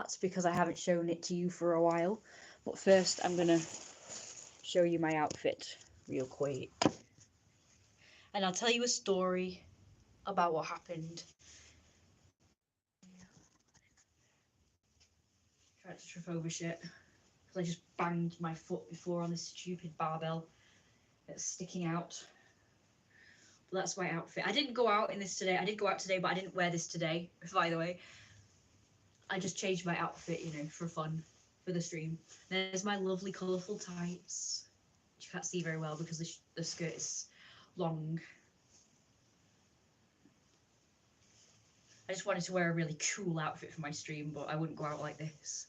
that's because I haven't shown it to you for a while. But first, I'm gonna show you my outfit real quick. And I'll tell you a story about what happened. Tried to trip over shit because I just banged my foot before on this stupid barbell that's sticking out. But that's my outfit. I didn't go out in this today. I did go out today, but I didn't wear this today, by the way. I just changed my outfit, you know, for fun, for the stream. There's my lovely colourful tights, which you can't see very well because the skirt is long. I just wanted to wear a really cool outfit for my stream, but I wouldn't go out like this.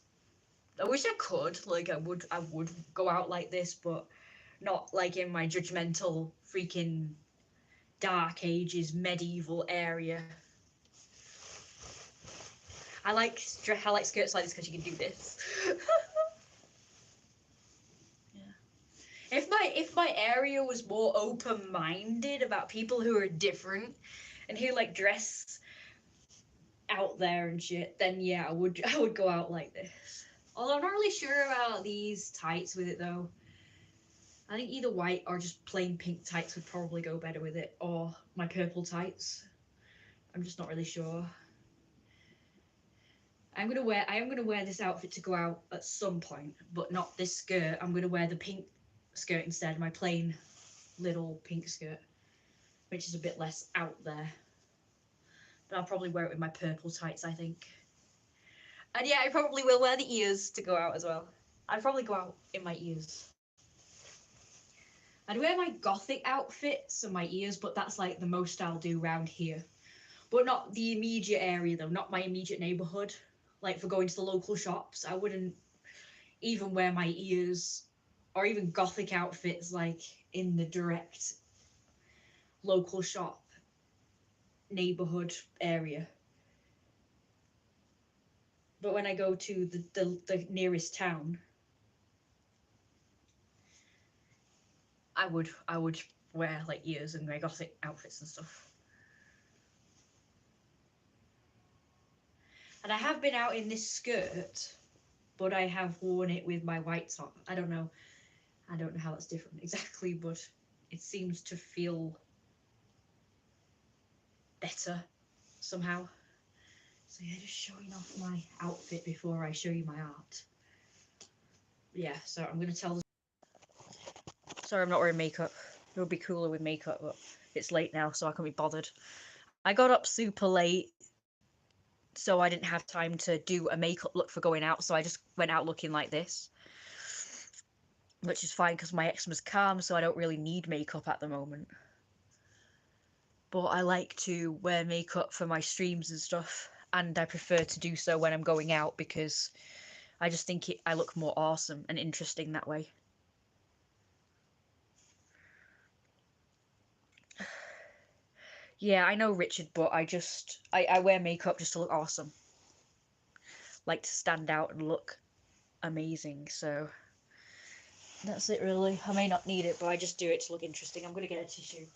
I wish I could, like I would go out like this, but not like in my judgmental freaking dark ages medieval area. I like skirts like this because you can do this. Yeah. If my area was more open-minded about people who are different and who like dress out there and shit, then yeah, I would go out like this. Although I'm not really sure about these tights with it though. I think either white or just plain pink tights would probably go better with it, or my purple tights. I'm just not really sure. I am gonna wear this outfit to go out at some point, but not this skirt. I'm gonna wear the pink skirt instead, my plain little pink skirt, which is a bit less out there. But I'll probably wear it with my purple tights, I think. And yeah, I probably will wear the ears to go out as well. I'd probably go out in my ears. I'd wear my gothic outfits and my ears, but that's like the most I'll do around here. But not the immediate area though, not my immediate neighbourhood. Like for going to the local shops, I wouldn't even wear my ears or even gothic outfits like in the direct local shop neighbourhood area. But when I go to the nearest town, I would wear like ears and wear gothic outfits and stuff. And I have been out in this skirt, but I have worn it with my white top. I don't know how that's different exactly, but it seems to feel better somehow. So yeah, just showing off my outfit before I show you my art. Yeah, so I'm gonna tell. Sorry, I'm not wearing makeup. It would be cooler with makeup, but it's late now, so I can't be bothered. I got up super late, so I didn't have time to do a makeup look for going out, so I just went out looking like this. Which is fine because my eczema's calm, so I don't really need makeup at the moment. But I like to wear makeup for my streams and stuff, and I prefer to do so when I'm going out because I just think I look more awesome and interesting that way. Yeah, I know, Richard, but I wear makeup just to look awesome. Like to stand out and look amazing, so that's it really. I may not need it, but I just do it to look interesting. I'm gonna get a tissue.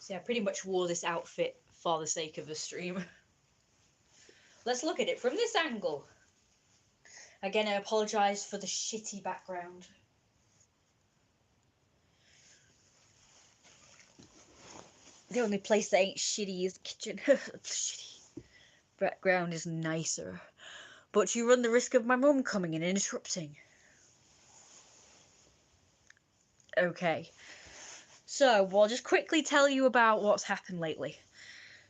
So I pretty much wore this outfit for the sake of the stream. Let's look at it from this angle. Again, I apologise for the shitty background. The only place that ain't shitty is the kitchen. Shitty. Background is nicer. But you run the risk of my mum coming in and interrupting. Okay. So, I'll just quickly tell you about what's happened lately.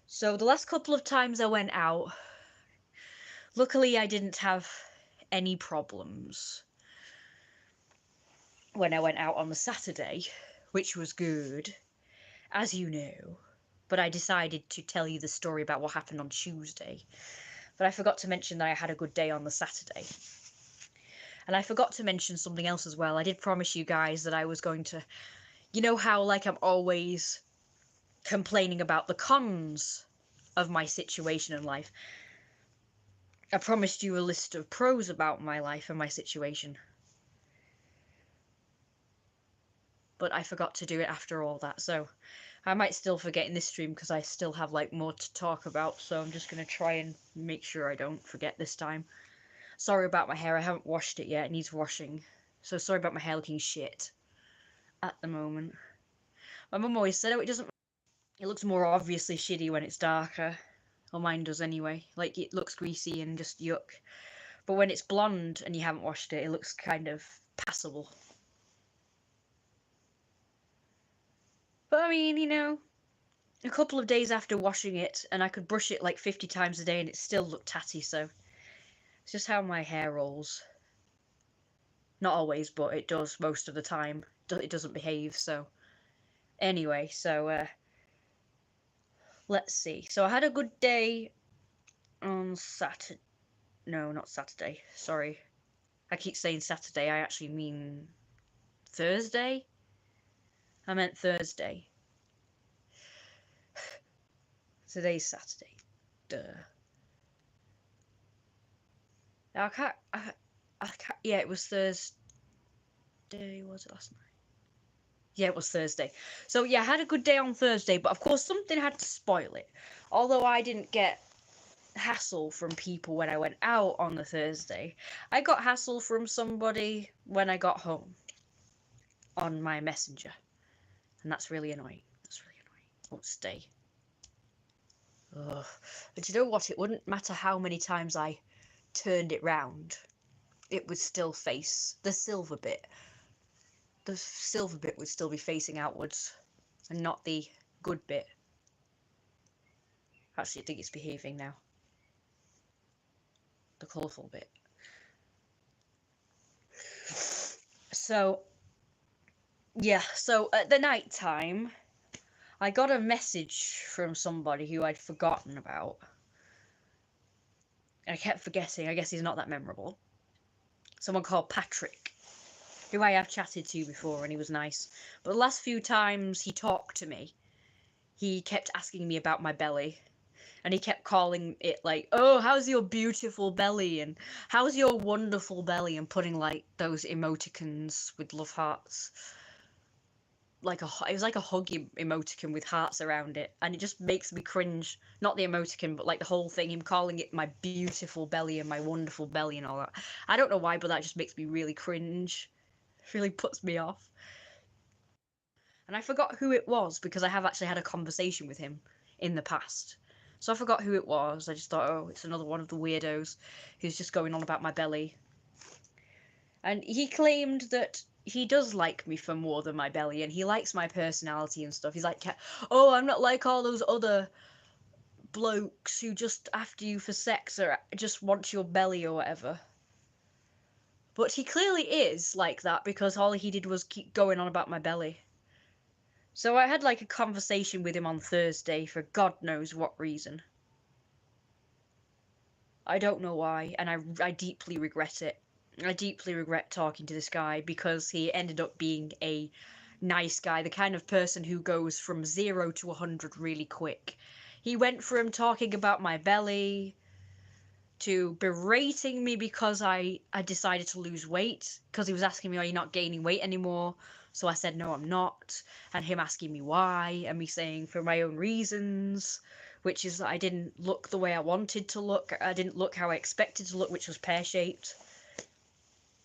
So, the last couple of times I went out, luckily I didn't have any problems when I went out on the Saturday, which was good, as you know. But I decided to tell you the story about what happened on Tuesday. But I forgot to mention that I had a good day on the Saturday. And I forgot to mention something else as well. I did promise you guys that I was going to... You know how, like, I'm always complaining about the cons of my situation in life. I promised you a list of pros about my life and my situation. But I forgot to do it after all that, so I might still forget in this stream because I still have like more to talk about, so I'm just gonna try and make sure I don't forget this time. Sorry about my hair, I haven't washed it yet, it needs washing. So sorry about my hair looking shit at the moment. My mum always said, oh, it looks more obviously shitty when it's darker. Or mine does anyway. Like, it looks greasy and just yuck. But when it's blonde and you haven't washed it, it looks kind of passable. But I mean, you know, a couple of days after washing it, and I could brush it like 50 times a day and it still looked tatty, so it's just how my hair rolls. Not always, but it does most of the time. It doesn't behave, so... Anyway, so, let's see. So I had a good day on Saturday. No, not Saturday. Sorry. I keep saying Saturday. I actually mean Thursday? I meant Thursday. Today's Saturday. Duh. I can't... Yeah, it was Thursday. Was it last night? Yeah, it was Thursday. So yeah, I had a good day on Thursday, but of course something had to spoil it. Although I didn't get hassle from people when I went out on the Thursday, I got hassle from somebody when I got home on my messenger. And that's really annoying. That's really annoying. It won't stay. Ugh. But you know what? It wouldn't matter how many times I turned it round. It would still face the silver bit. The silver bit would still be facing outwards and not the good bit. Actually, I think it's behaving now. The colourful bit. So, yeah, so at the night time, I got a message from somebody who I'd forgotten about. I kept forgetting, I guess he's not that memorable. Someone called Patrick, who I have chatted to before, and he was nice. But the last few times he talked to me, he kept asking me about my belly. And he kept calling it like, oh, how's your beautiful belly? And how's your wonderful belly? And putting like those emoticons with love hearts. It was like a hug emoticon with hearts around it. And it just makes me cringe. Not the emoticon, but like the whole thing. Him calling it my beautiful belly and my wonderful belly and all that. I don't know why, but that just makes me really cringe. It really puts me off. And I forgot who it was because I have actually had a conversation with him in the past. So I forgot who it was. I just thought, oh, it's another one of the weirdos who's just going on about my belly. And he claimed that he does like me for more than my belly, and he likes my personality and stuff. He's like, oh, I'm not like all those other blokes who just after you for sex or just want your belly or whatever. But he clearly is like that because all he did was keep going on about my belly. So I had like a conversation with him on Thursday for God knows what reason. I don't know why, and I deeply regret it. I deeply regret talking to this guy because he ended up being a nice guy, the kind of person who goes from 0 to 100 really quick. He went from talking about my belly to berating me because I decided to lose weight, because he was asking me, are you not gaining weight anymore? So I said, no, I'm not. And him asking me why, and me saying for my own reasons, which is that I didn't look the way I wanted to look. I didn't look how I expected to look, which was pear-shaped.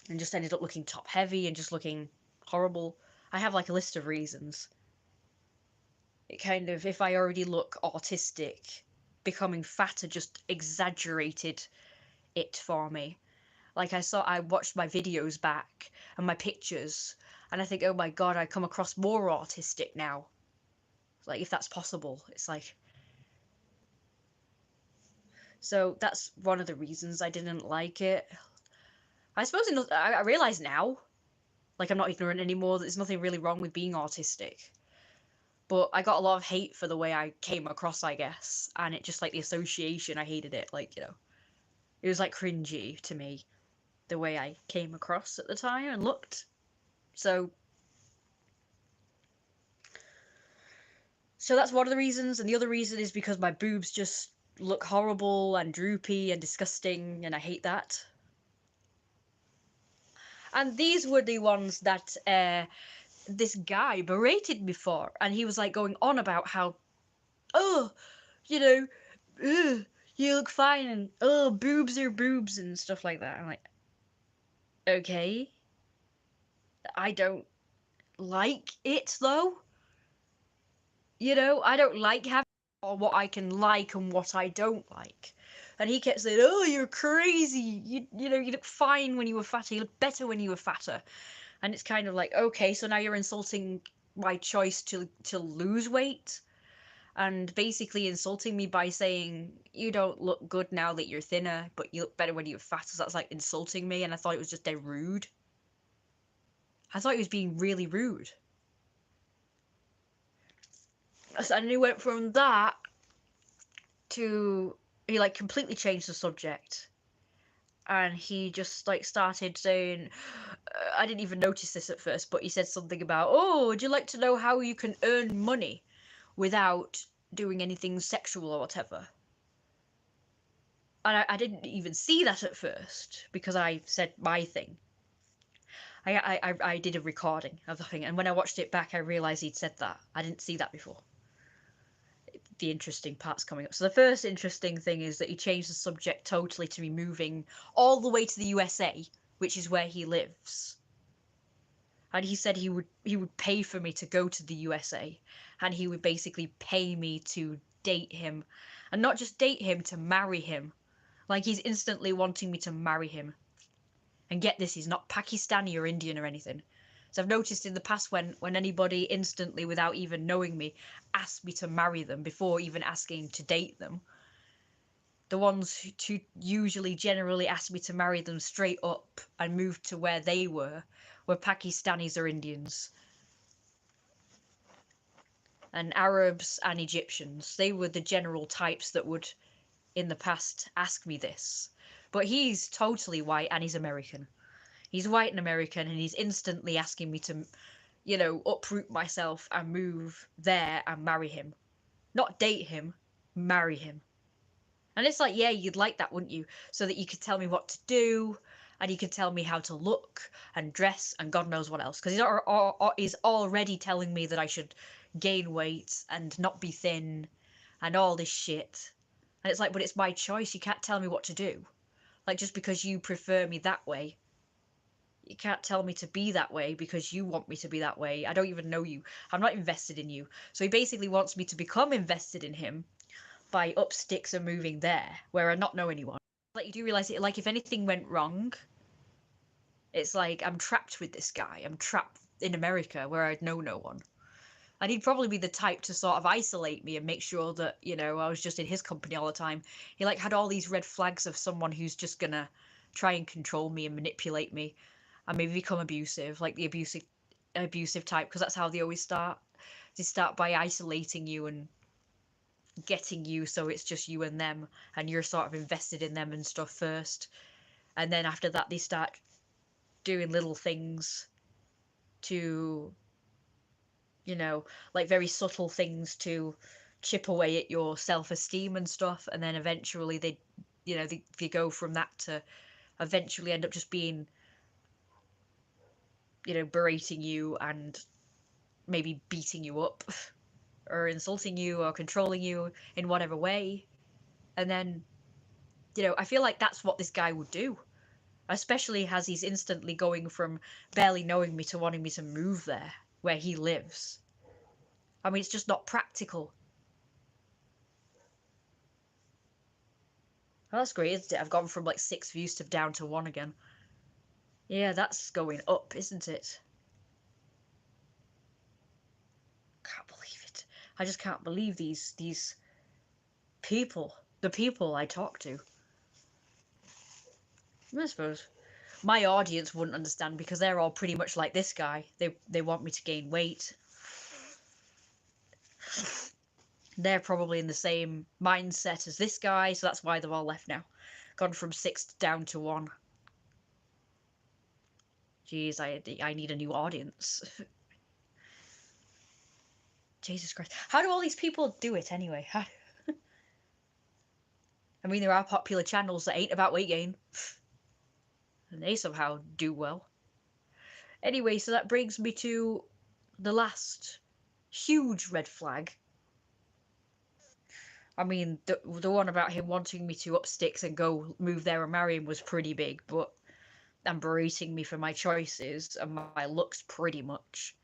And just ended up looking top-heavy and just looking horrible. I have like a list of reasons. It kind of, if I already look autistic, becoming fatter just exaggerated it for me. Like I watched my videos back and my pictures, and I think, oh my god, I come across more autistic now. Like, if that's possible, it's like... So that's one of the reasons I didn't like it. I suppose I realise now, like, I'm not ignorant anymore, that there's nothing really wrong with being autistic. But I got a lot of hate for the way I came across, I guess. And it just, like, the association, I hated it. Like, you know, it was, like, cringy to me, the way I came across at the time and looked. So that's one of the reasons. And the other reason is because my boobs just look horrible and droopy and disgusting, and I hate that. And these were the ones that this guy berated me for, and he was like going on about how, oh, you know, ugh, you look fine, and oh, boobs are boobs and stuff like that. I'm like, okay, I don't like it though. You know, I don't like having or what I can like and what I don't like. And he kept saying, "Oh, you're crazy. You know, you look fine when you were fatter. You look better when you were fatter." And it's kind of like, okay, so now you're insulting my choice to lose weight and basically insulting me by saying you don't look good now that you're thinner, but you look better when you're fatter. So that's like insulting me, and I thought it was just dead rude. I thought he was being really rude. And he went from that to he like completely changed the subject, and he just like started saying, I didn't even notice this at first, but he said something about, oh, would you like to know how you can earn money without doing anything sexual or whatever? And I didn't even see that at first because I said my thing. I did a recording of the thing, and when I watched it back, I realised he'd said that. I didn't see that before. The interesting parts coming up. So the first interesting thing is that he changed the subject totally to me moving all the way to the USA, which is where he lives. And he said he would pay for me to go to the USA, and he would basically pay me to date him, and not just date him, to marry him. Like he's instantly wanting me to marry him. And get this, he's not Pakistani or Indian or anything. So I've noticed in the past when anybody instantly, without even knowing me, asked me to marry them before even asking to date them, the ones who usually generally asked me to marry them straight up and moved to where they were Pakistanis or Indians. And Arabs and Egyptians. They were the general types that would, in the past, ask me this. But he's totally white and he's American. He's white and American, and he's instantly asking me to, you know, uproot myself and move there and marry him. Not date him, marry him. And it's like, yeah, you'd like that, wouldn't you? So that you could tell me what to do, and you could tell me how to look and dress and God knows what else. Because he's already telling me that I should gain weight and not be thin and all this shit. And it's like, but it's my choice. You can't tell me what to do. Like, just because you prefer me that way, you can't tell me to be that way because you want me to be that way. I don't even know you. I'm not invested in you. So he basically wants me to become invested in him by up sticks and moving there where I not know anyone. Like, you do realise it, like, if anything went wrong, it's like I'm trapped with this guy. I'm trapped in America where I'd know no one. And he'd probably be the type to sort of isolate me and make sure that, you know, I was just in his company all the time. He like had all these red flags of someone who's just gonna try and control me and manipulate me and maybe become abusive, like the abusive type, because that's how they always start. They start by isolating you and getting you so it's just you and them, and you're sort of invested in them and stuff first. And then after that, they start doing little things to, you know, like very subtle things to chip away at your self-esteem and stuff. And then eventually they, you know, they go from that to eventually end up just being, you know, berating you and maybe beating you up or insulting you or controlling you in whatever way. And then, you know, I feel like that's what this guy would do, especially as he's instantly going from barely knowing me to wanting me to move there where he lives. I mean, it's just not practical. Well, that's great, isn't it? I've gone from like 6 views to down to 1 again. Yeah, that's going up, isn't it? Can't believe it. I just can't believe these people, the people I talk to. I suppose my audience wouldn't understand because they're all pretty much like this guy. They want me to gain weight. They're probably in the same mindset as this guy, so that's why they're all left now. Gone from 6 down to 1. Jeez, I need a new audience. Jesus Christ. How do all these people do it anyway? I mean, there are popular channels that ain't about weight gain, and they somehow do well. Anyway, so that brings me to the last huge red flag. I mean, the one about him wanting me to up sticks and go move there and marry him was pretty big, but and berating me for my choices and my looks pretty much.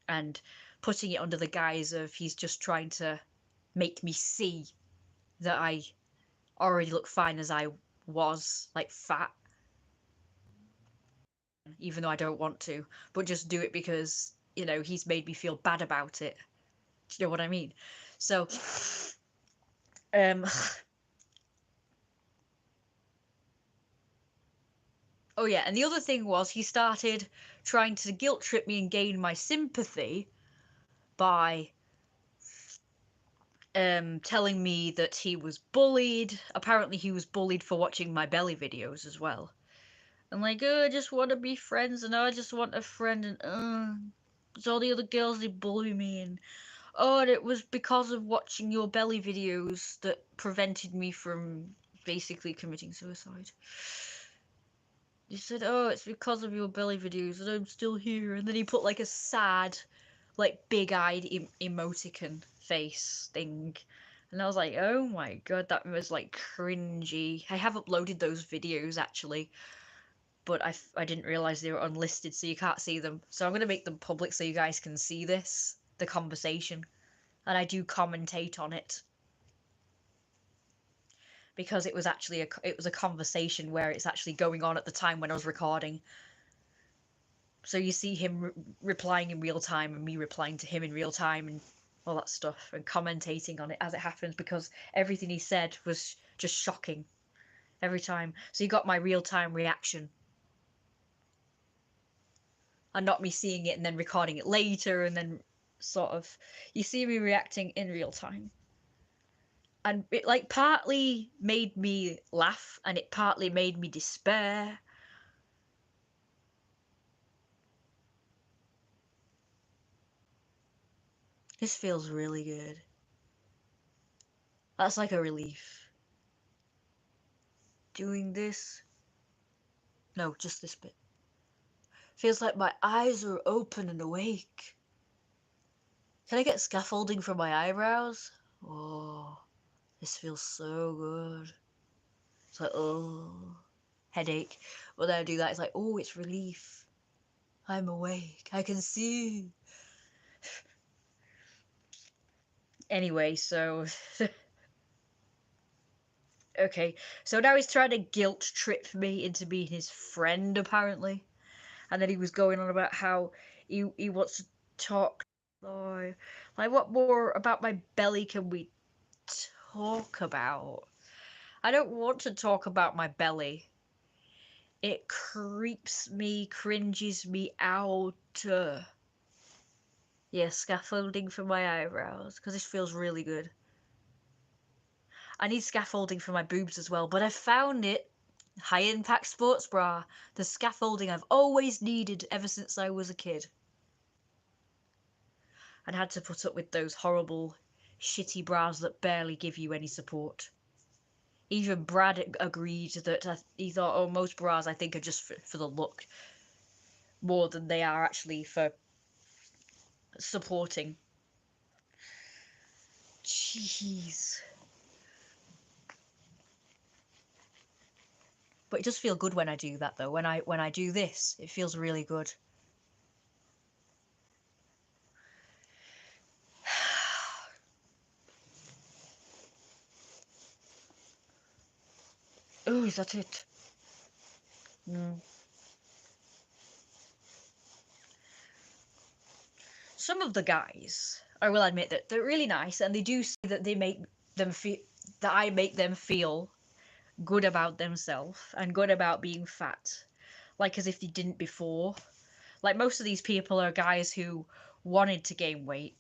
And putting it under the guise of he's just trying to make me see that I already look fine as I was, like fat. Even though I don't want to, but just do it because, you know, he's made me feel bad about it. Do you know what I mean? So, oh yeah, and the other thing was he started trying to guilt trip me and gain my sympathy by telling me that he was bullied. Apparently he was bullied for watching my belly videos as well. And like, oh, I just want to be friends, and oh, I just want a friend, and it's all the other girls, they bully me, and oh, and it was because of watching your belly videos that prevented me from basically committing suicide. He said, oh, it's because of your belly videos that I'm still here. And then he put like a sad, like big-eyed emoticon face thing. And I was like, oh my god, that was like cringy. I have uploaded those videos actually, but I didn't realize they were unlisted, so you can't see them. So I'm going to make them public so you guys can see this, the conversation. And I do commentate on it. Because it was actually a conversation where it's actually going on at the time when I was recording. So you see him replying in real time and me replying to him in real time and all that stuff and commentating on it as it happens because everything he said was just shocking every time. So you got my real time reaction. And not me seeing it and then recording it later and then sort of you see me reacting in real time. And it like partly made me laugh and it partly made me despair. This feels really good. That's like a relief. Doing this. No, just this bit. Feels like my eyes are open and awake. Can I get scaffolding for my eyebrows? Oh, this feels so good. It's like, oh, headache. But then I do that, it's like, oh, it's relief. I'm awake. I can see. Anyway, so... okay, so now he's trying to guilt trip me into being his friend, apparently. And then he was going on about how he wants to talk. Oh, like, what more about my belly can we talk about? I don't want to talk about my belly. It creeps me, cringes me out. Yeah, scaffolding for my eyebrows, because this feels really good. I need scaffolding for my boobs as well, but I found it. High impact sports bra. The scaffolding I've always needed ever since I was a kid. And had to put up with those horrible, shitty bras that barely give you any support. Even Brad agreed that he thought, oh, most bras I think are just for the look more than they are actually for supporting. Jeez. But it does feel good when I do that though. When I do this, it feels really good. Oh, is that it? Some of the guys, I will admit that they're really nice, and they do say that they make them feel that I make them feel good about themselves and good about being fat, like as if they didn't before. Like most of these people are guys who wanted to gain weight,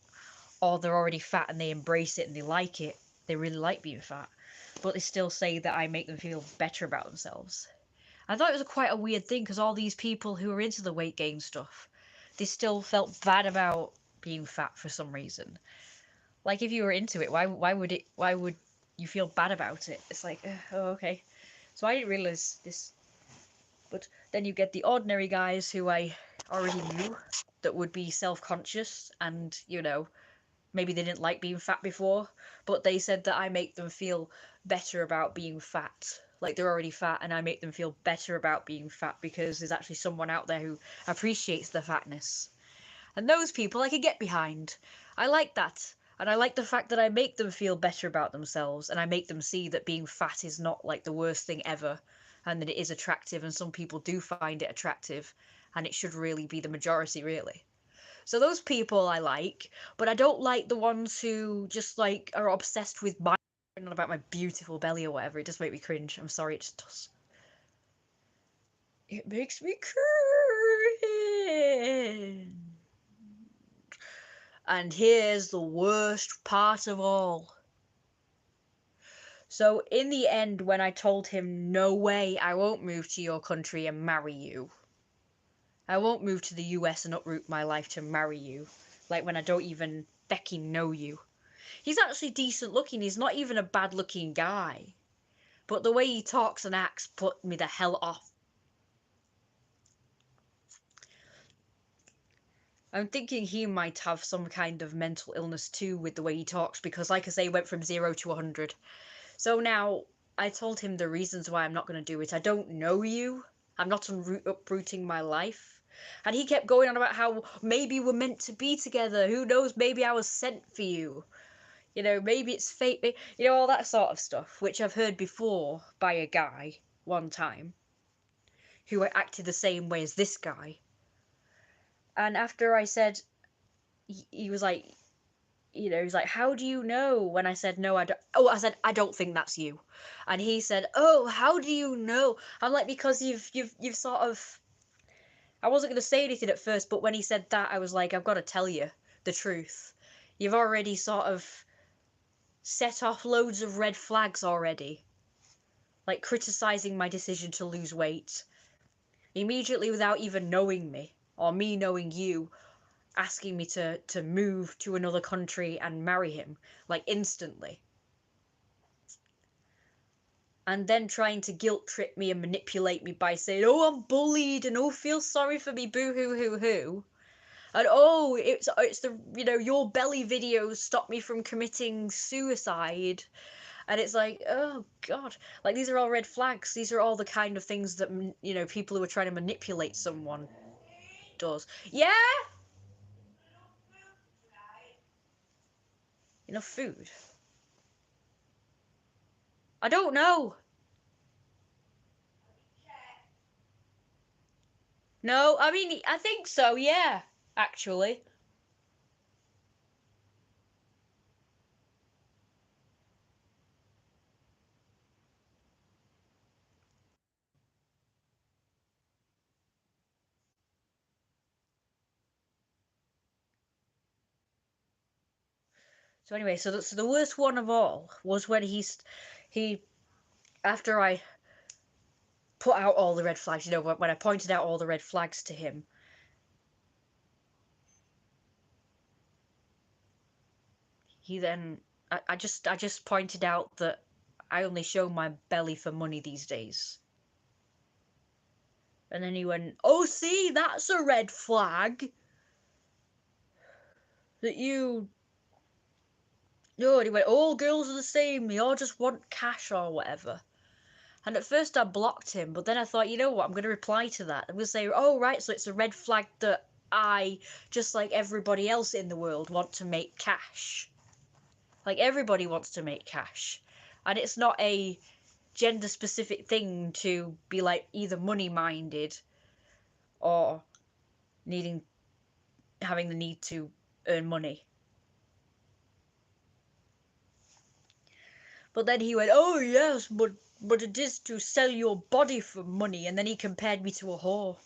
or they're already fat and they embrace it and they like it. They really like being fat, but they still say that I make them feel better about themselves. I thought it was quite a weird thing because all these people who are into the weight gain stuff, they still felt bad about being fat for some reason. Like if you were into it, why would you feel bad about it. It's like, oh, okay. So I didn't realize this. But then you get the ordinary guys who I already knew that would be self-conscious and, you know, maybe they didn't like being fat before, but they said that I make them feel better about being fat. Like they're already fat and I make them feel better about being fat because there's actually someone out there who appreciates the fatness. And those people I could get behind. I like that. And I like the fact that I make them feel better about themselves and I make them see that being fat is not like the worst thing ever and that it is attractive and some people do find it attractive and it should really be the majority, really. So those people I like, but I don't like the ones who just like are obsessed with my not about my beautiful belly or whatever. It just makes me cringe. I'm sorry, it just does. It makes me cringe. And here's the worst part of all. So in the end, when I told him, no way, I won't move to your country and marry you. I won't move to the US and uproot my life to marry you. Like when I don't even fecking know you. He's actually decent looking. He's not even a bad looking guy. But the way he talks and acts put me the hell off. I'm thinking he might have some kind of mental illness too with the way he talks because like I say, he went from 0 to 100. So now I told him the reasons why I'm not going to do it. I don't know you. I'm not uprooting my life. And he kept going on about how maybe we're meant to be together. Who knows? Maybe I was sent for you. You know, maybe it's fate. You know, all that sort of stuff, which I've heard before by a guy one time who acted the same way as this guy. And after I said, he was like, you know, he's like, how do you know? When I said, no, I don't. Oh, I said, I don't think that's you. And he said, oh, how do you know? I'm like, because you've sort of. I wasn't going to say anything at first, but when he said that, I was like, I've got to tell you the truth. You've already sort of set off loads of red flags already. Like criticizing my decision to lose weight. Immediately without even knowing me, or me knowing you, asking me to move to another country and marry him, like instantly. And then trying to guilt trip me and manipulate me by saying, oh, I'm bullied, and oh, feel sorry for me, boo hoo hoo hoo. And oh, it's the, you know, your belly videos stop me from committing suicide. And it's like, oh god, like these are all red flags. These are all the kind of things that, you know, people who are trying to manipulate someone does. Yeah, enough food. I don't know. No, I mean, I think so, yeah, actually. So anyway, so the worst one of all was when he, after I put out all the red flags, you know, when I pointed out all the red flags to him, he then, I just pointed out that I only show my belly for money these days. And then he went, oh, see, that's a red flag. That you. No, and he went, all girls are the same. They all just want cash or whatever. And at first I blocked him, but then I thought, you know what, I'm going to reply to that. I'm going to say, oh, right, so it's a red flag that I, just like everybody else in the world, want to make cash. Like, everybody wants to make cash. And it's not a gender-specific thing to be, like, either money-minded or having the need to earn money. But then he went, oh, yes, but it is to sell your body for money. And then he compared me to a whore.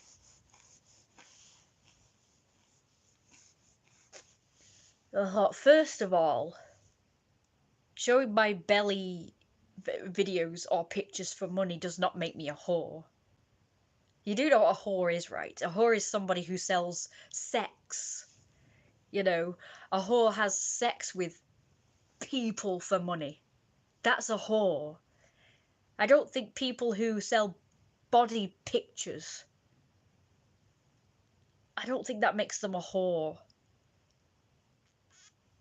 I thought, first of all, showing my belly videos or pictures for money does not make me a whore. You do know what a whore is, right? A whore is somebody who sells sex. You know, a whore has sex with people for money. that's a whore. I don't think people who sell body pictures, I don't think that makes them a whore.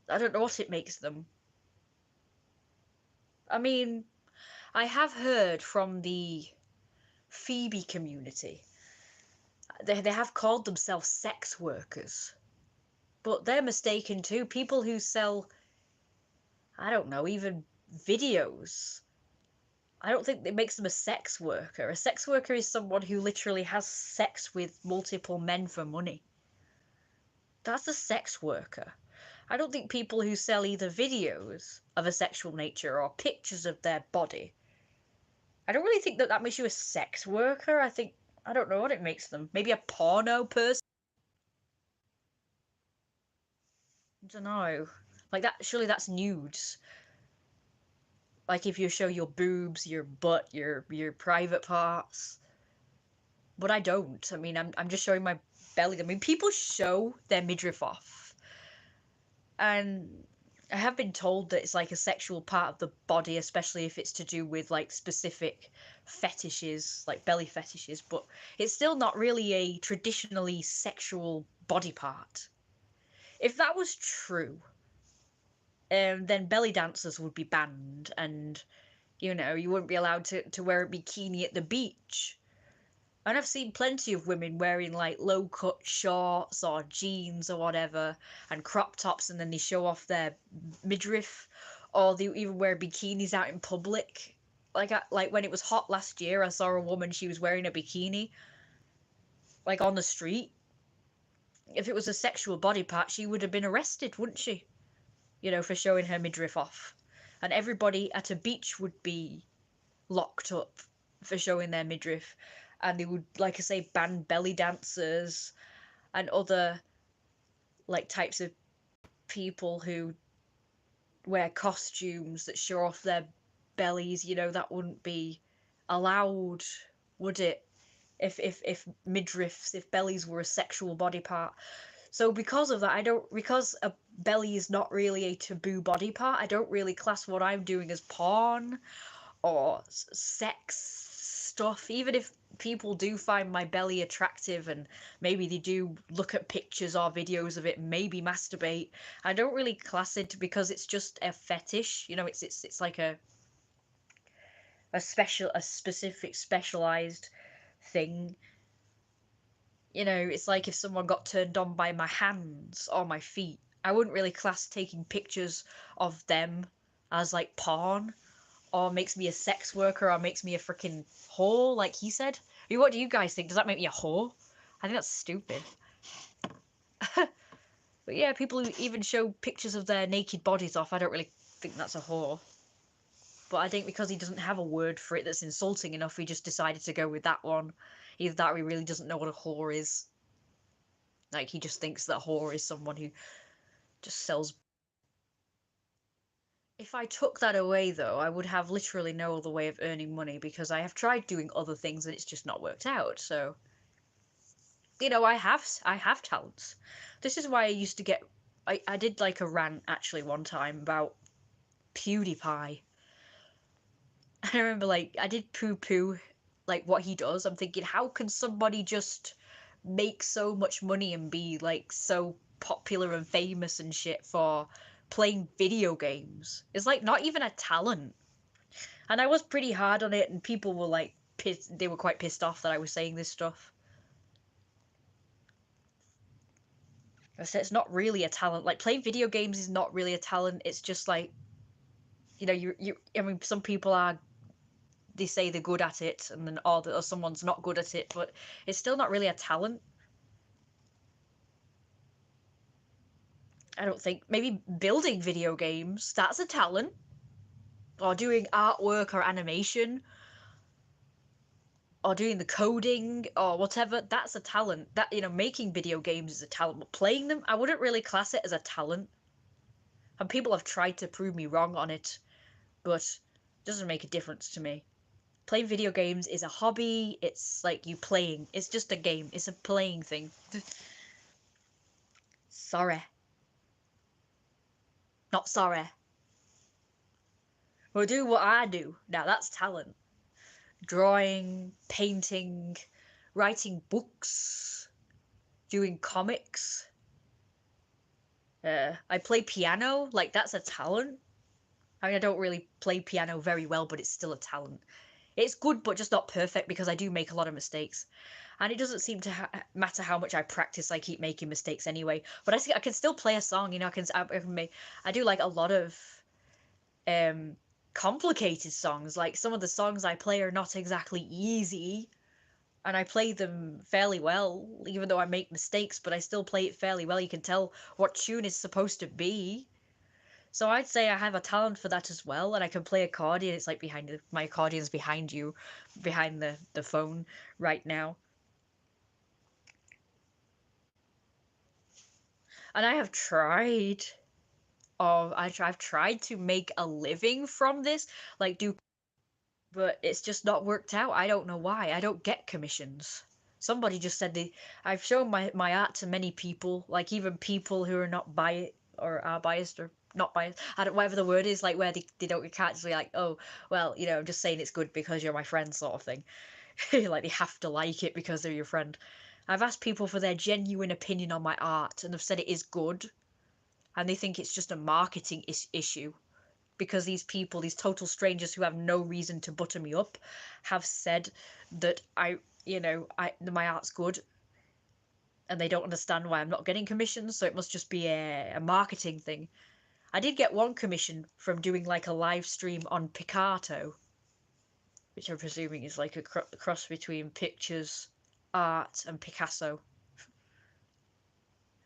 I don't know what it makes them. I mean, I have heard from the Phoebe community, they have called themselves sex workers. But they're mistaken too. People who sell, I don't know, even videos. I don't think it makes them a sex worker. A sex worker is someone who literally has sex with multiple men for money. That's a sex worker. I don't think people who sell either videos of a sexual nature or pictures of their body, I don't really think that that makes you a sex worker. I don't know what it makes them. Maybe a porno person? I don't know. Like that, surely that's nudes. Like if you show your boobs, your butt, your private parts. But I don't. I mean, I'm just showing my belly. I mean, people show their midriff off. And I have been told that it's like a sexual part of the body, especially if it's to do with like specific fetishes, like belly fetishes, but it's still not really a traditionally sexual body part. If that was true, then belly dancers would be banned, and you wouldn't be allowed to wear a bikini at the beach. And I've seen plenty of women wearing like low cut shorts or jeans or whatever and crop tops, and then they show off their midriff, or they even wear bikinis out in public. Like when it was hot last year, I saw a woman, she was wearing a bikini like on the street. If it was a sexual body part, she would have been arrested, wouldn't she? For showing her midriff off. And everybody at a beach would be locked up for showing their midriff, and they would, like I say, ban belly dancers and other like types of people who wear costumes that show off their bellies. That wouldn't be allowed, would it? If midriffs, if bellies were a sexual body part. So because of that, because a belly is not really a taboo body part, I don't really class what I'm doing as porn or sex stuff. Even if people do find my belly attractive and maybe they do look at pictures or videos of it, maybe masturbate, I don't really class it because it's just a fetish. It's like a specific specialized thing. It's like if someone got turned on by my hands or my feet, I wouldn't really class taking pictures of them as like porn, or makes me a sex worker, or makes me a freaking whore, like he said. I mean, what do you guys think? Does that make me a whore? I think that's stupid. But yeah, people who even show pictures of their naked bodies off, I don't really think that's a whore. But I think because he doesn't have a word for it that's insulting enough, he just decided to go with that one. Either that or he really doesn't know what a whore is. Like, he just thinks that a whore is someone who just sells. If I took that away, though, I would have literally no other way of earning money, because I have tried doing other things and it's just not worked out. So, I have talents. This is why I used to get. I did like a rant actually one time about PewDiePie. I remember like I did poo poo like what he does. I'm thinking, how can somebody just make so much money and be like so popular and famous and shit for playing video games? It's like not even a talent. And I was pretty hard on it, and people were like pissed. They were quite pissed off that I was saying this stuff. I said it's not really a talent. Like, playing video games is not really a talent. It's just like, you. I mean, some people are. They say they're good at it, and then or someone's not good at it, but it's still not really a talent. I don't think. Maybe building video games, that's a talent. Or doing artwork or animation, or doing the coding or whatever, that's a talent. That, making video games is a talent, but playing them, I wouldn't really class it as a talent. And people have tried to prove me wrong on it, but it doesn't make a difference to me. Playing video games is a hobby. It's like you playing. It's just a game. It's a playing thing. Sorry. Not sorry. Or do what I do. Now that's talent. Drawing, painting, writing books, doing comics. I play piano. Like, that's a talent. I mean, I don't really play piano very well, but it's still a talent. It's good, but just not perfect because I do make a lot of mistakes. And it doesn't seem to matter how much I practice, I keep making mistakes anyway. But I can still play a song, you know, I do like a lot of complicated songs. Like, some of the songs I play are not exactly easy, and I play them fairly well, even though I make mistakes, but I still play it fairly well. You can tell what tune is supposed to be. So I'd say I have a talent for that as well, and I can play accordion. It's like my accordion's behind you, behind the phone right now. And I have tried, I've tried to make a living from this, like do, but it's just not worked out. I don't know why. I don't get commissions. Somebody just said I've shown my art to many people, like even people who are not biased or are biased or not biased. I don't, whatever the word is, like where they don't, you can't just be like, oh, well, you know, I'm just saying it's good because you're my friend sort of thing. Like they have to like it because they're your friend. I've asked people for their genuine opinion on my art and they've said it is good, and they think it's just a marketing issue because these people, these total strangers who have no reason to butter me up, have said that my art's good, and they don't understand why I'm not getting commissions, so it must just be a marketing thing. I did get one commission from doing like a live stream on Picato, which I'm presuming is like a cross between pictures, art, and Picasso,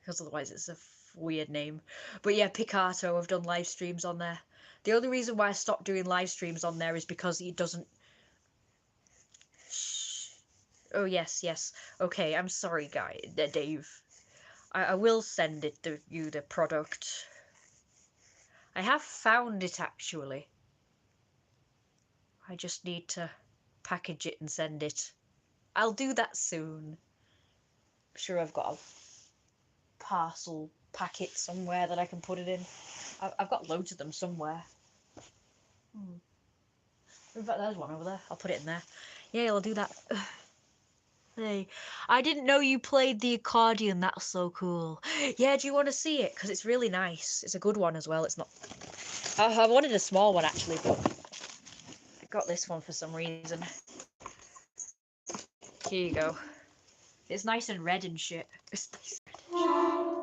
because otherwise it's a weird name. But yeah, Picato, I've done live streams on there. The only reason why I stopped doing live streams on there is because it doesn't. Oh yes, yes. Okay, I'm sorry, Dave. I will send you the product. I have found it actually. I just need to package it and send it. I'll do that soon. I'm sure I've got a parcel packet somewhere that I can put it in. I've got loads of them somewhere. In fact, there's one over there. I'll put it in there. Yeah, I'll do that. Hey, I didn't know you played the accordion. That's so cool. Yeah, do you want to see it? Because it's really nice. It's a good one as well. It's not... I wanted a small one actually, but I got this one for some reason. Here you go. It's nice and red and shit. It's nice and red and shit.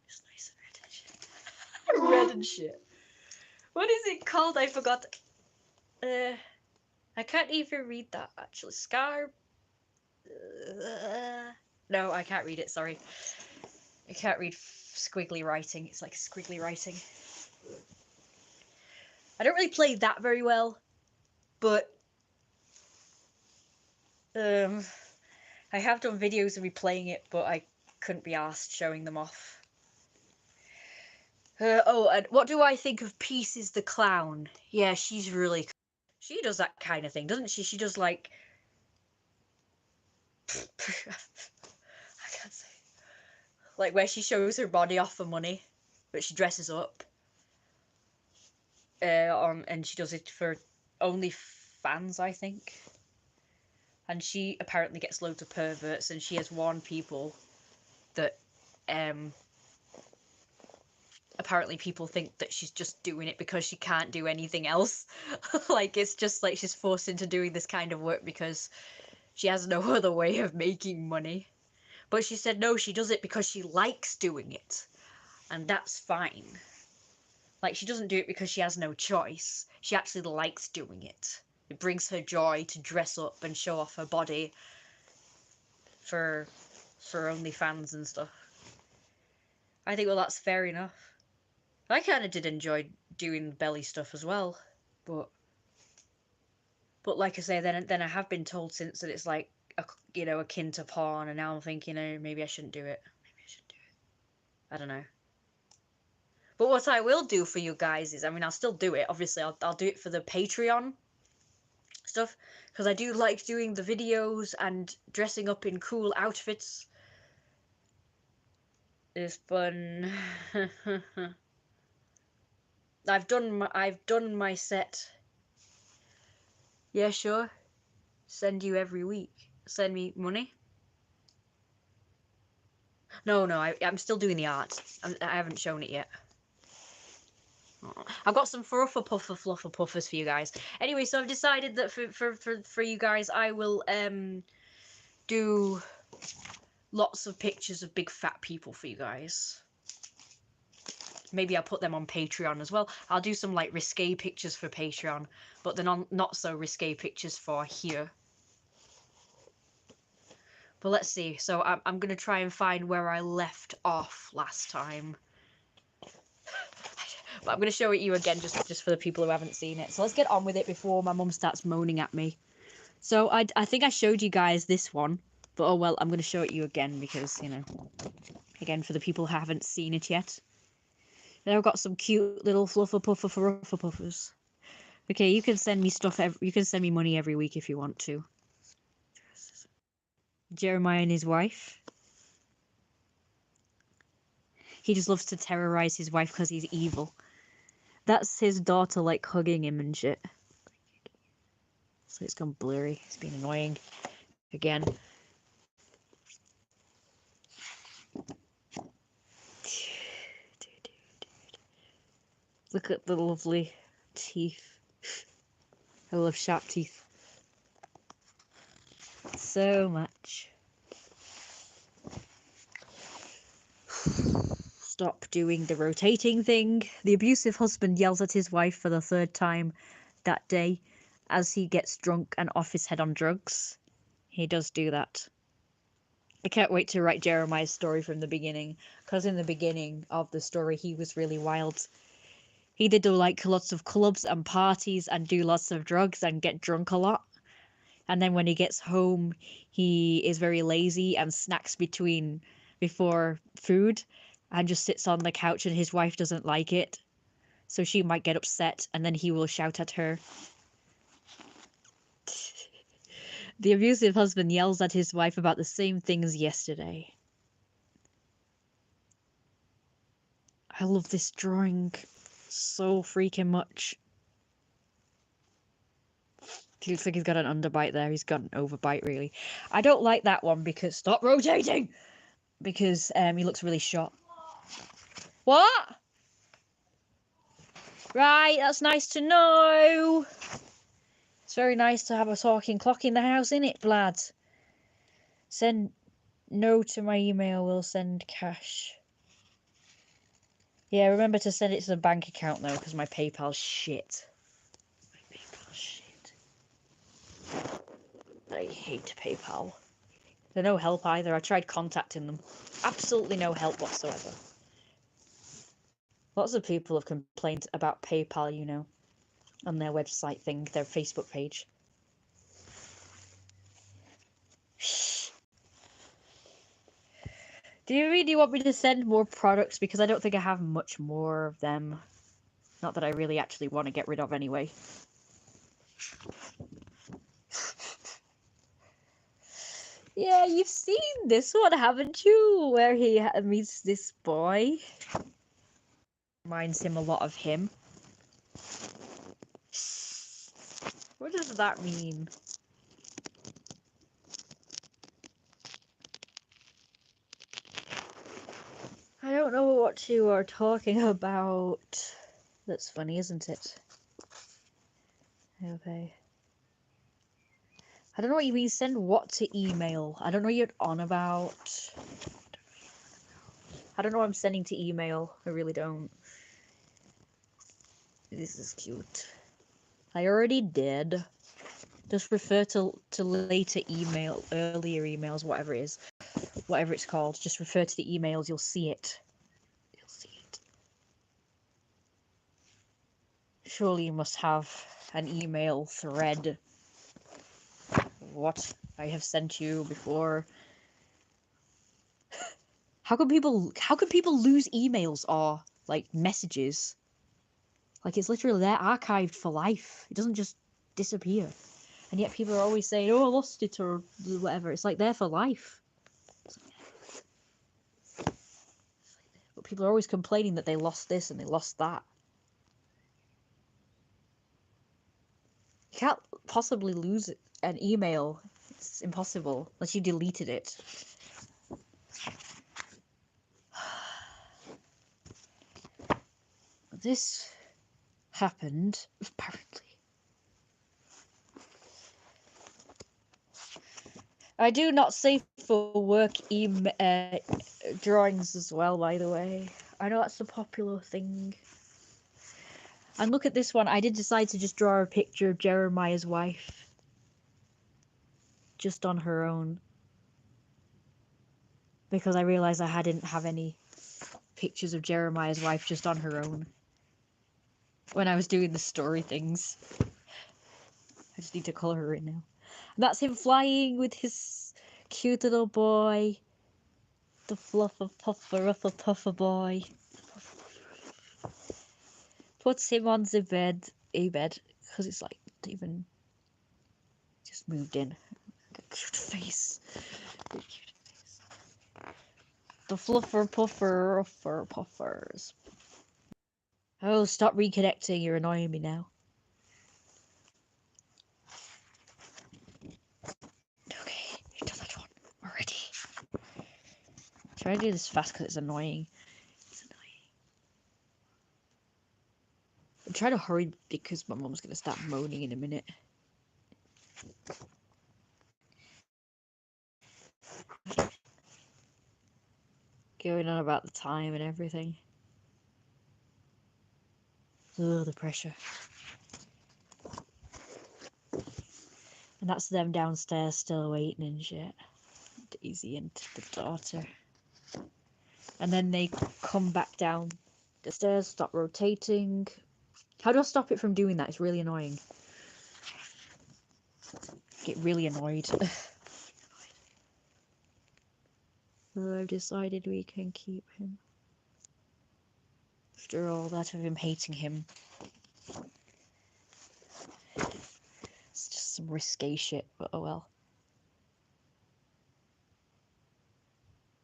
It's nice and red and shit. Red and shit. What is it called? I forgot. I can't even read that actually. Scar. No, I can't read it. Sorry. I can't read squiggly writing. It's like squiggly writing. I don't really play that very well, but I have done videos of me playing it, but I couldn't be arsed showing them off. Oh, and what do I think of Pieces the Clown? Yeah, she's really... She does that kind of thing, doesn't she? She does like... I can't say. Like where she shows her body off for money, but she dresses up. And she does it for OnlyFans, I think. And she apparently gets loads of perverts, and she has warned people that apparently people think that she's just doing it because she can't do anything else. Like, it's just like she's forced into doing this kind of work because she has no other way of making money. But she said no, she does it because she likes doing it, and that's fine. Like, she doesn't do it because she has no choice. She actually likes doing it. It brings her joy to dress up and show off her body for OnlyFans and stuff. I think, well, that's fair enough. I kind of did enjoy doing belly stuff as well, but like I say, then I have been told since that it's like akin to porn, and now I'm thinking, oh, maybe I shouldn't do it. Maybe I shouldn't do it. I don't know. But what I will do for you guys is, I mean, I'll still do it. Obviously, I'll do it for the Patreon stuff, because I do like doing the videos and dressing up in cool outfits. It's fun. I've done my set. Yeah, sure. Send you every week. Send me money. No, I'm still doing the art. I haven't shown it yet. I've got some fluffer puffers for you guys. Anyway, so I've decided that for you guys, I will do lots of pictures of big fat people for you guys. Maybe I'll put them on Patreon as well. I'll do some like risque pictures for Patreon, but then not so risque pictures for here. But let's see. So I'm gonna try and find where I left off last time. But I'm going to show it you again just for the people who haven't seen it. So let's get on with it before my mum starts moaning at me. So I think I showed you guys this one. But oh well, I'm going to show it you again because, you know, again, for the people who haven't seen it yet. Then I've got some cute little fluffer puffers. Okay, you can send me stuff. You can send me money every week if you want to. Jeremiah and his wife. He just loves to terrorize his wife because he's evil. That's his daughter, like, hugging him and shit. So it's gone blurry. It's been annoying. Again. Look at the lovely teeth. I love sharp teeth. So much. Stop doing the rotating thing. The abusive husband yells at his wife for the third time that day as he gets drunk and off his head on drugs. He does do that. I can't wait to write Jeremiah's story from the beginning, because in the beginning of the story he was really wild. He did do like lots of clubs and parties and do lots of drugs and get drunk a lot. And then when he gets home, he is very lazy and snacks before food and just sits on the couch, and his wife doesn't like it. So she might get upset and then he will shout at her. The abusive husband yells at his wife about the same things yesterday. I love this drawing so freaking much. He looks like he's got an underbite there. He's got an overbite, really. I don't like that one because... Stop rotating! Because he looks really shot. What? Right, that's nice to know. It's very nice to have a talking clock in the house, innit, Vlad? Send no to my email, we'll send cash. Yeah, remember to send it to the bank account, though, because my PayPal's shit. My PayPal's shit. I hate PayPal. They're no help either. I tried contacting them. Absolutely no help whatsoever. Lots of people have complained about PayPal, you know, on their website thing, their Facebook page. Do you really want me to send more products? Because I don't think I have much more of them. Not that I really actually want to get rid of anyway. Yeah, you've seen this one, haven't you? Where he meets this boy. Reminds him a lot of him. What does that mean? I don't know what you are talking about. That's funny, isn't it? Okay. I don't know what you mean, send what to email. I don't know what you're on about. I don't know what I'm sending to email. I really don't. This is cute. I already did. Just refer to later email, earlier emails, whatever it is. Whatever it's called. Just refer to the emails, you'll see it. You'll see it. Surely you must have an email thread. What I have sent you before. How can people lose emails or like messages? Like, it's literally there archived for life. It doesn't just disappear. And yet people are always saying, oh, I lost it or whatever. It's like there for life. But people are always complaining that they lost this and they lost that. You can't possibly lose an email. It's impossible unless you deleted it. This happened, apparently. I do not save for work drawings as well, by the way. I know that's a popular thing. And look at this one. I did decide to just draw a picture of Jeremiah's wife. Just on her own. Because I realised I didn't have any pictures of Jeremiah's wife just on her own. When I was doing the story things. I just need to colour her in now. And that's him flying with his cute little boy. The fluffer puffer ruffer puffer boy. Puts him on the bed. Because it's like even just moved in. Cute face. Cute face. The fluffer puffer ruffer puffers. Oh, stop reconnecting. You're annoying me now. Okay, you've done that one already. Try to do this fast because it's annoying. It's annoying. I'm trying to hurry because my mum's going to start moaning in a minute. Going on about the time and everything. Ugh, the pressure. And that's them downstairs still waiting and shit. Daisy and the daughter. And then they come back down the stairs, stop rotating. How do I stop it from doing that? It's really annoying. Get really annoyed. I've decided we can keep him. After all that of him hating him. It's just some risque shit, but oh well.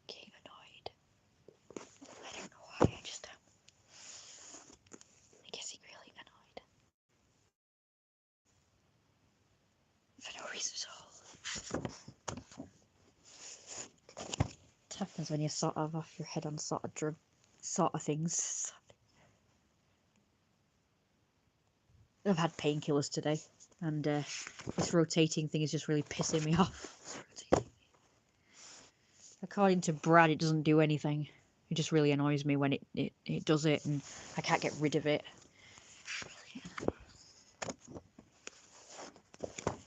Getting annoyed. I don't know why, I just am. I guess he really annoyed. For no reason at all. It happens when you're sort of off your head on sort of things. I've had painkillers today, and this rotating thing is just really pissing me off. According to Brad, it doesn't do anything. It just really annoys me when it does it, and I can't get rid of it.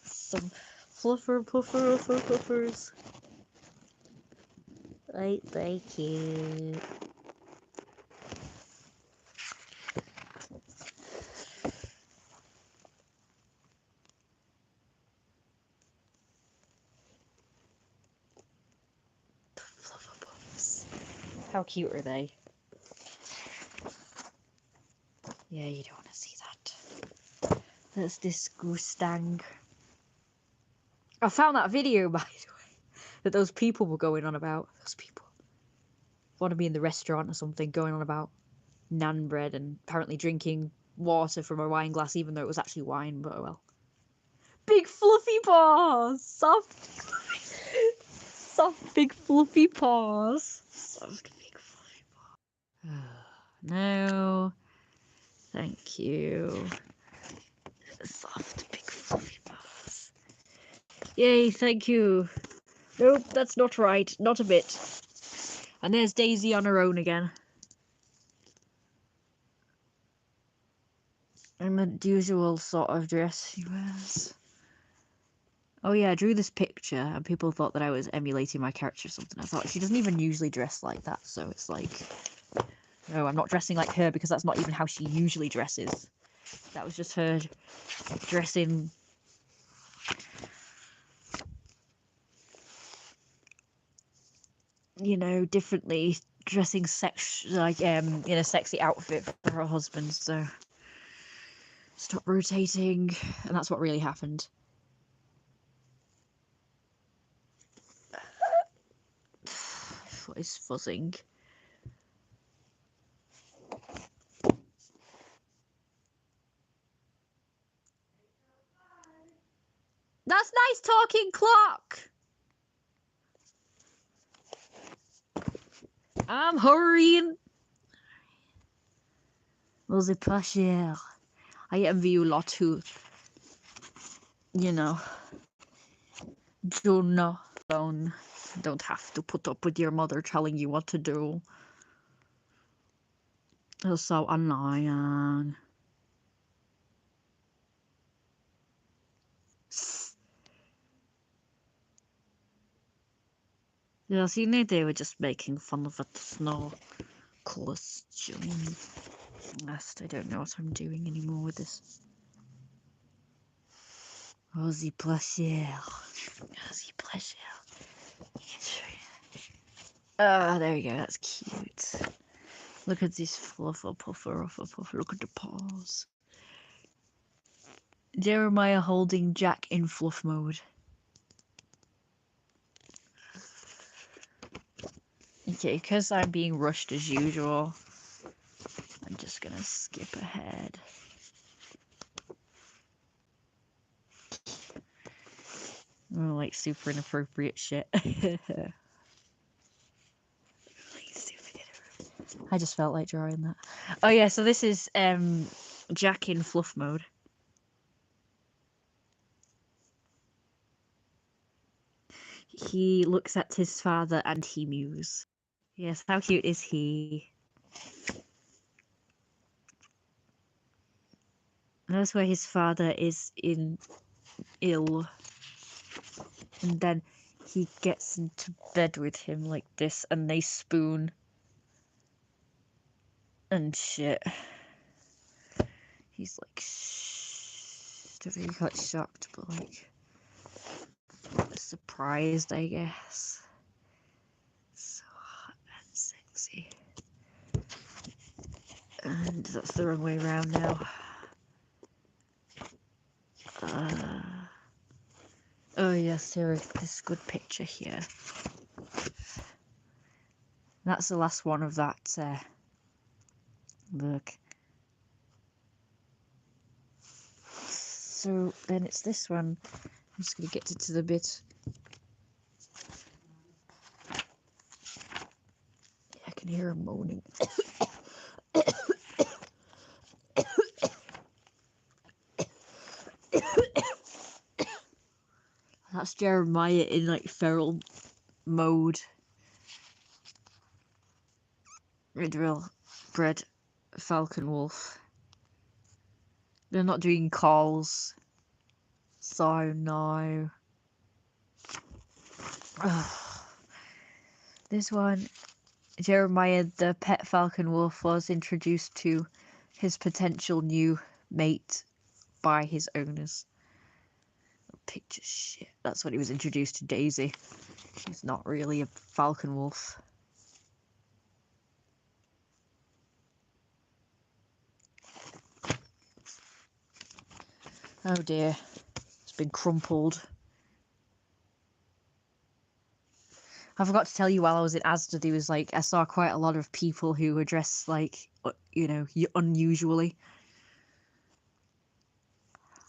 Some fluffer puffer puffers. Ain't they cute? Fluffer puffs. How cute are they? Yeah, you don't want to see that. That's disgusting. I found that video, by the way, that those people were going on about. Those people want to be in the restaurant or something, going on about naan bread and apparently drinking water from a wine glass, even though it was actually wine, but oh well. Big fluffy paws! Soft big fluffy paws. Soft big fluffy paws. No. Thank you. Soft big fluffy paws. Yay, thank you. Nope, that's not right. Not a bit. And there's Daisy on her own again. In the usual sort of dress she wears. Oh yeah, I drew this picture and people thought that I was emulating my character or something. I thought she doesn't even usually dress like that, so it's like, no, I'm not dressing like her because that's not even how she usually dresses. That was just her dressing. You know, differently, dressing in a sexy outfit for her husband, so stop rotating, and that's what really happened. What is fuzzing? fucking clock! I'm hurrying. Was it pas cher? I envy you lot who, you know, don't have to put up with your mother telling you what to do. It's so annoying. Yeah, see, they were just making fun of a snow costume. I don't know what I'm doing anymore with this. Rosy pleasure. Rosy pleasure. Ah, there we go, that's cute. Look at this fluffer puffer. Look at the paws. Jeremiah holding Jack in fluff mode. Okay, because I'm being rushed as usual, I'm just gonna skip ahead. Oh, like super inappropriate shit. I just felt like drawing that. Oh yeah, so this is Jack in fluff mode. He looks at his father and he mews. Yes, how cute is he? That's where his father is ill. And then he gets into bed with him like this and they spoon. And shit. He's like, shh. I think he got shocked, but like, surprised, I guess. So hot and sexy. And that's the wrong way around now. Oh yes, here is this good picture here. That's the last one of that look. So then it's this one. I'm just gonna get to the bit. I can hear him moaning. That's Jeremiah in like feral mode. Real bred falcon wolf. They're not doing calls. So no. This one, Jeremiah the pet falcon wolf was introduced to his potential new mate by his owners. Picture shit. That's when he was introduced to Daisy. She's not really a falcon wolf. Oh dear. It's been crumpled. I forgot to tell you while I was in Asda, there was like, I saw quite a lot of people who were dressed like, you know, unusually.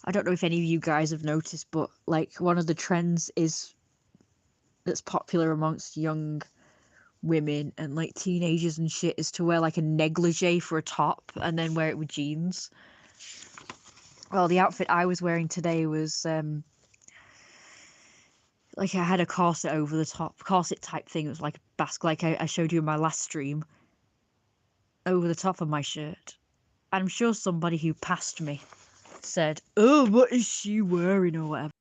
I don't know if any of you guys have noticed, but like one of the trends that's popular amongst young women and like teenagers and shit is to wear like a negligee for a top and then wear it with jeans. Well, the outfit I was wearing today was like I had a corset over the top, corset type thing. It was like a basket, like I showed you in my last stream, over the top of my shirt. I'm sure somebody who passed me said, "Oh, what is she wearing?" or whatever.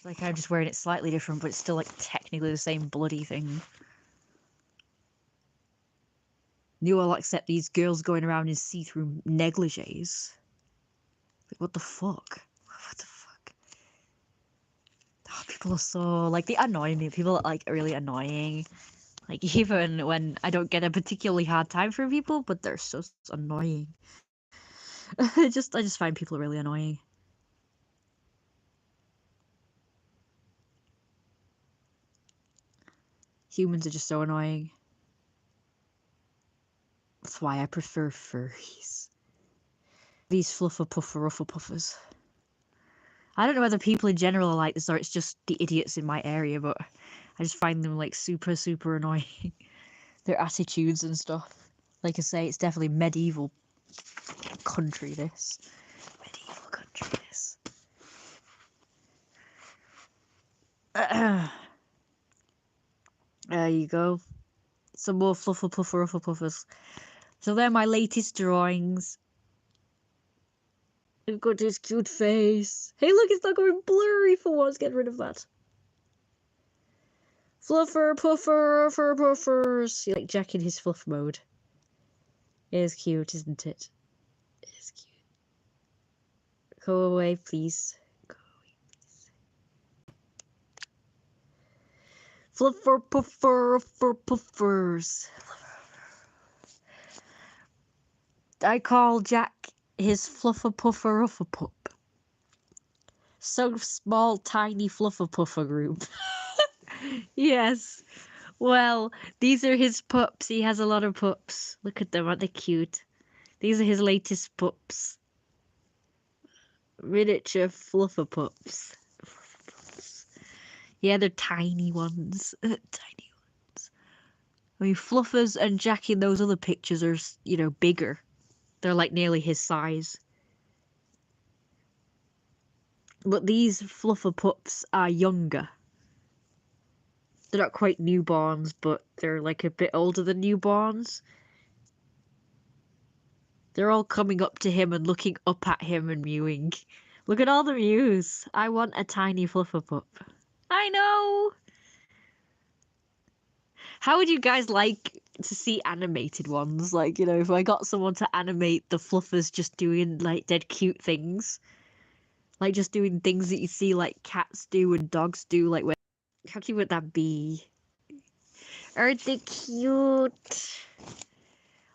Like I'm just wearing it slightly different, but it's still like technically the same bloody thing. You all accept these girls going around in see-through negligees. Like, what the fuck? What the fuck? Oh, people are so, like, they annoy me. People are, like, really annoying. Like, even when I don't get a particularly hard time for people, but they're so annoying. I just find people really annoying. Humans are just so annoying. That's why I prefer furries. These fluffer puffer ruffle puffers. I don't know whether people in general are like this or it's just the idiots in my area, but I just find them like super, super annoying. Their attitudes and stuff. Like I say, it's definitely medieval country, this. Medieval country, this. There you go. Some more fluffer puffer ruffer puffers. So they're my latest drawings. I've got this cute face. Hey look, it's not going blurry for once. Get rid of that. Fluffer puffer ruffer puffers. You like Jack in his fluff mode. It is cute, isn't it? It is cute. Go away, please. Go away, please. Fluffer puffer ruffer puffers. I call Jack his fluffer puffer ruffer pup. So small, tiny fluffer puffer group. Yes. Well, these are his pups. He has a lot of pups. Look at them, aren't they cute? These are his latest pups. Miniature fluffer pups. Yeah, they're tiny ones. Tiny ones. I mean, Fluffers and Jack in those other pictures are, you know, bigger. They're like nearly his size. But these fluffer pups are younger. They're not quite newborns, but they're like a bit older than newborns. They're all coming up to him and looking up at him and mewing. Look at all the mews. I want a tiny fluffer pup. I know! How would you guys like to see animated ones? Like, you know, if I got someone to animate the fluffers just doing, like, dead cute things. Like, just doing things that you see, like, cats do and dogs do. Like, how cute would that be? Aren't they cute?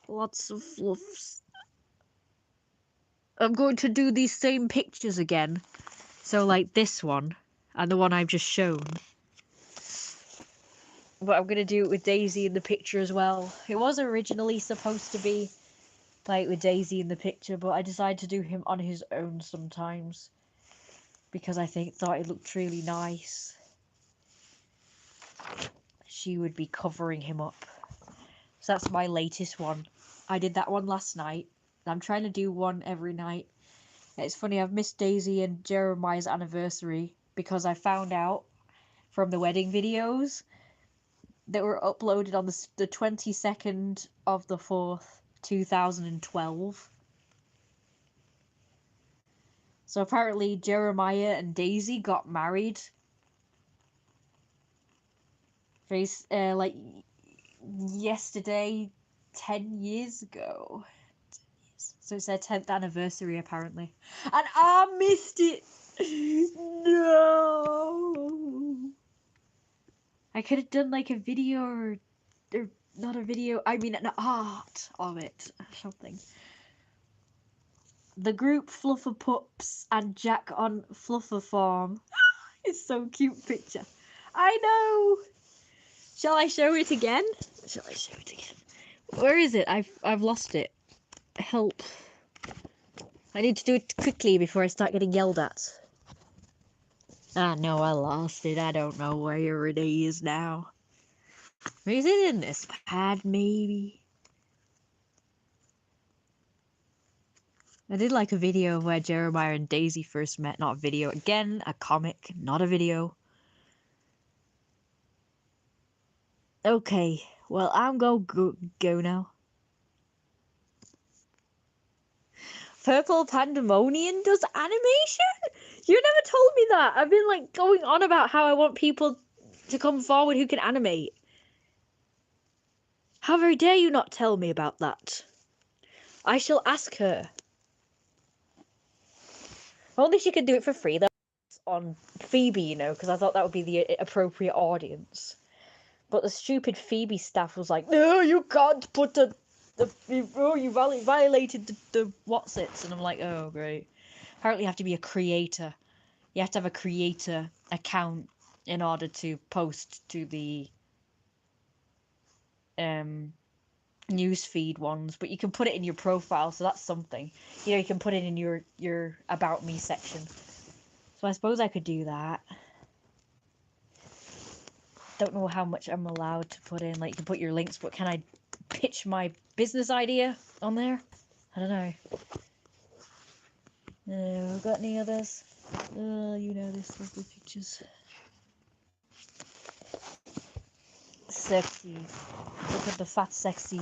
Lots of fluffs. I'm going to do these same pictures again. So, like, this one and the one I've just shown. But I'm going to do it with Daisy in the picture as well. It was originally supposed to be, like, with Daisy in the picture, but I decided to do him on his own sometimes. Because I thought it looked really nice. She would be covering him up. So that's my latest one. I did that one last night. I'm trying to do one every night. It's funny, I've missed Daisy and Jeremiah's anniversary because I found out from the wedding videos that were uploaded on the 22nd of the 4th, 2012. So apparently Jeremiah and Daisy got married. Like yesterday, 10 years ago. So it's their 10th anniversary apparently. And I missed it! No! I could have done like a video or not a video, I mean an art of it or something. The group Fluffer Pups and Jack on Fluffer Farm. It's so cute picture. I know! Shall I show it again? Shall I show it again? Where is it? I've lost it. Help. I need to do it quickly before I start getting yelled at. Ah, no, I lost it. I don't know where it is now. Is it in this pad, maybe? I did like a video where Jeremiah and Daisy first met. Not a video. Again, a comic, not a video. Okay, well, I'm go now. Purple Pandemonium does animation? You never told me that. I've been like going on about how I want people to come forward who can animate. How very dare you not tell me about that? I shall ask her. Only she could do it for free though on Phoebe, you know, because I thought that would be the appropriate audience. But the stupid Phoebe staff was like, no, you can't put you violated the what's-its. And I'm like, oh, great. Apparently you have to be a creator. You have to have a creator account in order to post to the newsfeed ones. But you can put it in your profile, so that's something. You know, you can put it in your About Me section. So I suppose I could do that. Don't know how much I'm allowed to put in. Like, you can put your links, but can I pitch my business idea on there? I don't know. Got any others? You know this, lovely pictures. Sexy. Look at the fat sexy.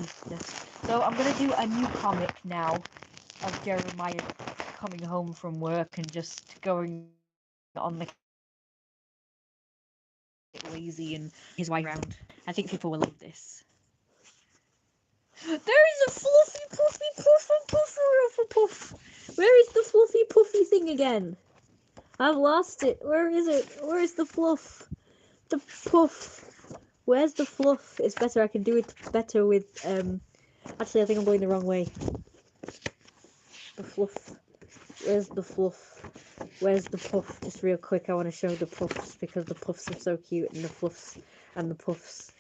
So I'm gonna do a new comic now of Jeremiah coming home from work and just going on the lazy and his way around. I think people will love this. There is a fluffy puffy puff. Where is the fluffy puffy thing again? I've lost it. Where is it? Where is the fluff? The puff. Where's the fluff? It's better. I can do it better with actually I think I'm going the wrong way. The fluff. Where's the fluff? Where's the puff? Just real quick, I want to show the puffs because the puffs are so cute and the fluffs and the puffs.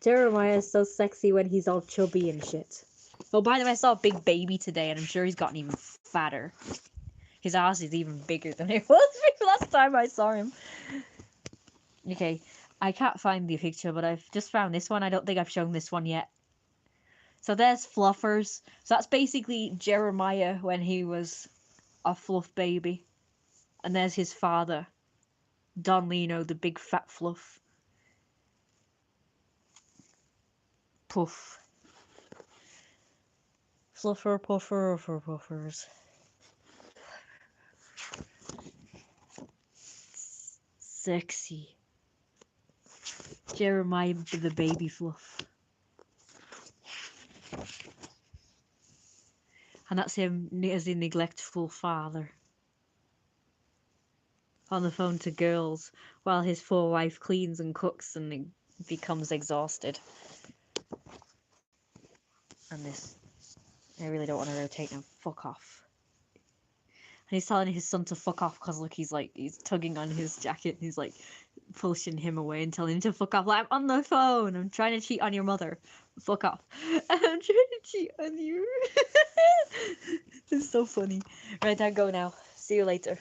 Jeremiah is so sexy when he's all chubby and shit. Oh, by the way, I saw a big baby today and I'm sure he's gotten even fatter. His ass is even bigger than it was last time I saw him. Okay, I can't find the picture, but I've just found this one. I don't think I've shown this one yet. So there's Fluffers. So that's basically Jeremiah when he was a fluff baby. And there's his father, Don Lino, the big fat fluff. Puff. Fluffer, puffer, for puffers. Sexy. Jeremiah the baby fluff. And that's him as a neglectful father. On the phone to girls while his poor wife cleans and cooks and becomes exhausted. And this, I really don't want to rotate now. Fuck off. And he's telling his son to fuck off because look, he's tugging on his jacket and he's like pushing him away and telling him to fuck off. Like, I'm on the phone. I'm trying to cheat on your mother. Fuck off. I'm trying to cheat on you. This is so funny. Right, I go now. See you later.